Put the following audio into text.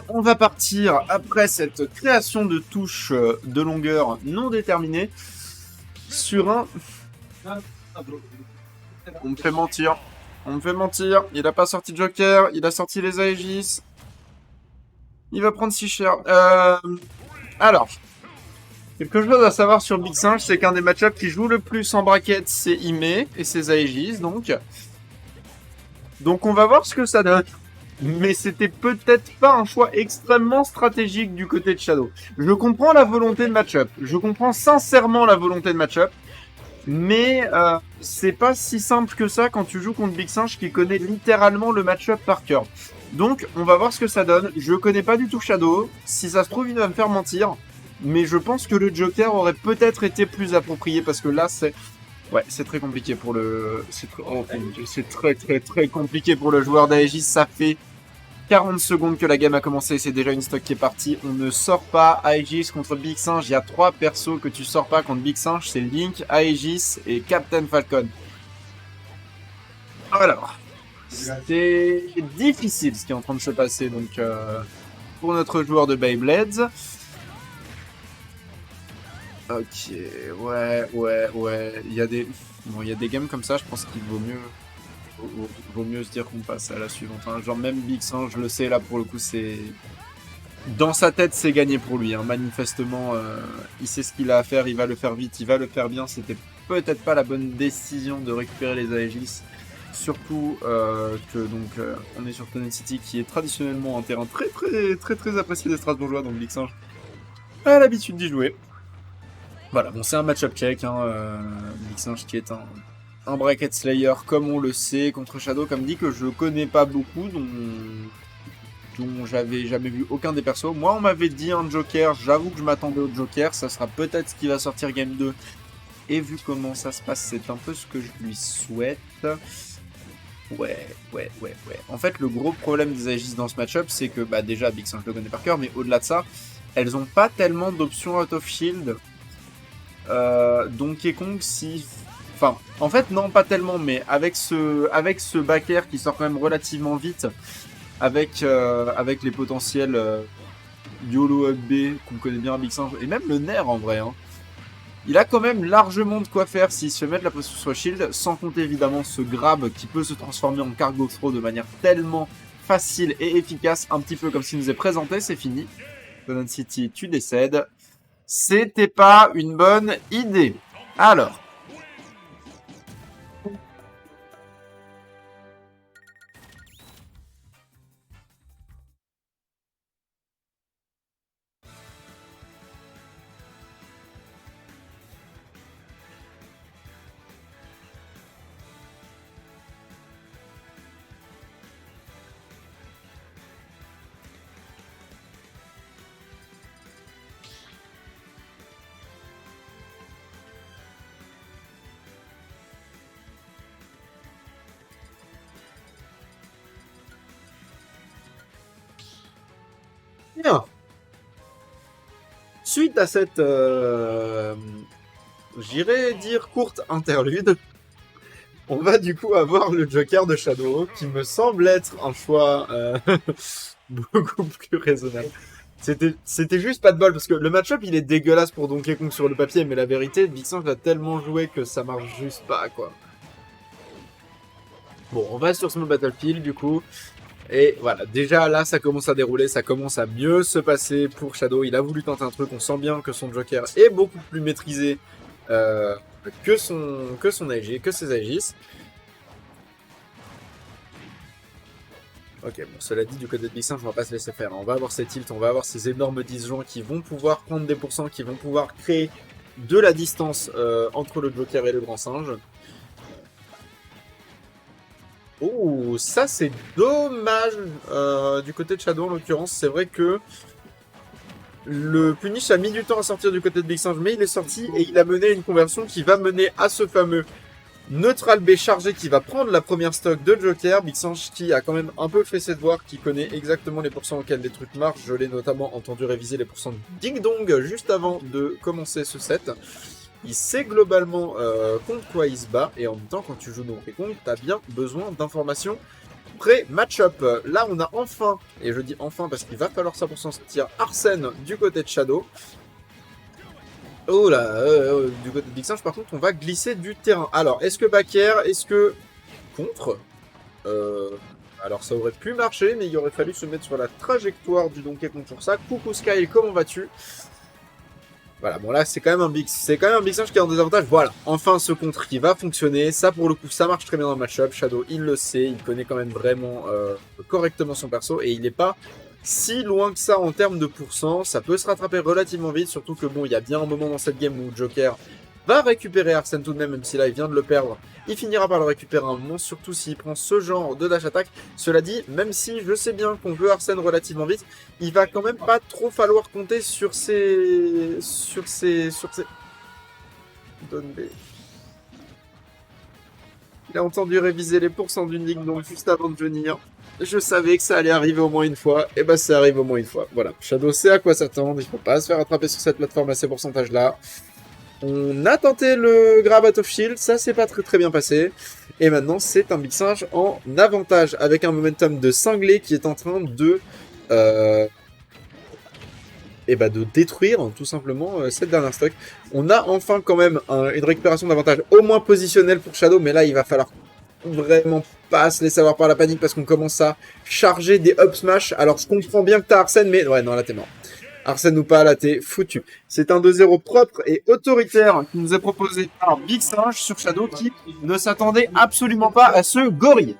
on va partir après cette création de touches de longueur non déterminée sur un... On me fait mentir. On me fait mentir. Il a pas sorti de Joker, il a sorti les Aegis. Il va prendre si cher. Alors, quelque chose à savoir sur Big Singe, c'est qu'un des match-ups qui joue le plus en bracket, c'est Ime et ses Aegis, donc. Donc on va voir ce que ça donne. Mais c'était peut-être pas un choix extrêmement stratégique du côté de Shadow. Je comprends la volonté de match-up. Je comprends sincèrement la volonté de match-up. Mais c'est pas si simple que ça quand tu joues contre Big Singe qui connaît littéralement le match-up par cœur. Donc on va voir ce que ça donne. Je connais pas du tout Shadow. Si ça se trouve, il va me faire mentir. Mais je pense que le Joker aurait peut-être été plus approprié parce que là, c'est... Ouais, c'est très compliqué pour le... C'est très compliqué pour le joueur d'Aegis. Ça fait 40 secondes que la game a commencé. C'est déjà une stock qui est partie. On ne sort pas Aegis contre Big Singe. Il y a 3 persos que tu sors pas contre Big Singe. C'est Link, Aegis et Captain Falcon. Alors, c'est difficile ce qui est en train de se passer donc pour notre joueur de Beyblades. Ok, ouais. Il y a des games comme ça, je pense qu'il vaut mieux se dire qu'on passe à la suivante. Hein. Genre même Big Singe, je le sais, là pour le coup, c'est... Dans sa tête, c'est gagné pour lui. Hein. Manifestement, il sait ce qu'il a à faire, il va le faire vite, il va le faire bien. C'était peut-être pas la bonne décision de récupérer les Aegis. Surtout que donc on est sur Tonen City qui est traditionnellement un terrain très apprécié des Strasbourgeois, donc Big Singe a l'habitude d'y jouer. Voilà, bon c'est un match-up check, Big Singe qui est un bracket slayer comme on le sait, contre Shadow comme dit que je connais pas beaucoup, dont j'avais jamais vu aucun des persos. Moi on m'avait dit un Joker, j'avoue que je m'attendais au Joker, ça sera peut-être ce qui va sortir Game 2. Et vu comment ça se passe, c'est un peu ce que je lui souhaite. Ouais. En fait, le gros problème des Aegis dans ce match-up, c'est que bah, déjà, Big Singe le connaît par cœur, mais au-delà de ça, elles ont pas tellement d'options out of shield. Donkey Kong, si... Enfin, en fait, non, pas tellement, mais avec ce back-air qui sort quand même relativement vite, avec les potentiels YOLO Up B, qu'on connaît bien à Big Singe, et même le nerf en vrai, hein. Il a quand même largement de quoi faire s'il se met de la pression sur shield, sans compter évidemment ce grab qui peut se transformer en cargo throw de manière tellement facile et efficace, un petit peu comme s'il nous est présenté, c'est fini. Tonen City, tu décèdes. C'était pas une bonne idée. Alors. Bien. Suite à cette, j'irais dire courte interlude, on va du coup avoir le Joker de Shadow, qui me semble être un choix beaucoup plus raisonnable. C'était juste pas de bol, parce que le match-up il est dégueulasse pour Donkey Kong sur le papier, mais la vérité, Big Singe a tellement joué que ça marche juste pas, quoi. Bon, on va sur Small Battlefield du coup. Et voilà, déjà là ça commence à dérouler, ça commence à mieux se passer pour Shadow. Il a voulu tenter un truc, on sent bien que son Joker est beaucoup plus maîtrisé que son AG, que ses Aegis. Ok, bon, cela dit, du côté de Big Singe, on va pas se laisser faire. On va avoir ces tilts, on va avoir ces énormes disjoints qui vont pouvoir prendre des pourcents, qui vont pouvoir créer de la distance entre le Joker et le Grand Singe. Oh, ça c'est dommage du côté de Shadow en l'occurrence. C'est vrai que le Punish a mis du temps à sortir du côté de Big Singe, mais il est sorti et il a mené une conversion qui va mener à ce fameux Neutral B chargé qui va prendre la première stock de Joker. Big Singe qui a quand même un peu fait ses devoirs, qui connaît exactement les pourcents auxquels les trucs marchent. Je l'ai notamment entendu réviser les pourcents de Ding Dong juste avant de commencer ce set. Il sait globalement contre quoi il se bat, et en même temps, quand tu joues Donkey Kong, t'as bien besoin d'informations pré-match-up. Là, on a enfin, et je dis enfin parce qu'il va falloir ça pour s'en sortir, Arsène du côté de Shadow. Oh là, du côté de Big Singe, par contre, on va glisser du terrain. Alors, est-ce que Baker, est-ce que contre euh, Alors, ça aurait pu marcher, mais il aurait fallu se mettre sur la trajectoire du Donkey Kong sur ça. Coucou Sky, comment vas-tu? Voilà, bon là, c'est quand même un Big Singe qui est en désavantage. Voilà, enfin ce contre qui va fonctionner. Ça, pour le coup, ça marche très bien dans le match-up. Shadow, il le sait, il connaît quand même vraiment correctement son perso, et il n'est pas si loin que ça en termes de pourcent. Ça peut se rattraper relativement vite, surtout que bon, il y a bien un moment dans cette game où Joker va récupérer Arsène tout de même, même si là il vient de le perdre. Il finira par le récupérer un moment, surtout s'il prend ce genre de dash attack. Cela dit, même si je sais bien qu'on veut Arsène relativement vite, il va quand même pas trop falloir compter sur ses... Donne B. Il a entendu réviser les pourcents d'une ligue, donc juste avant de venir. Je savais que ça allait arriver au moins une fois, et bah ça arrive au moins une fois. Voilà, Shadow sait à quoi s'attendre, il faut pas se faire attraper sur cette plateforme à ces pourcentages-là. On a tenté le grab out of shield, ça s'est pas très bien passé. Et maintenant, c'est un Big Singe en avantage, avec un momentum de cinglé qui est en train de... de détruire tout simplement cette dernière stock. On a enfin quand même une récupération d'avantage au moins positionnel pour Shadow, mais là, il va falloir vraiment pas se laisser avoir par la panique parce qu'on commence à charger des up smash. Alors, je comprends bien que t'as Arsène, mais ouais, non, là, t'es mort. Arsène ou pas, là t'es foutu. C'est un 2-0 propre et autoritaire qui nous est proposé par Big Singe sur Shadow qui ne s'attendait absolument pas à ce gorille.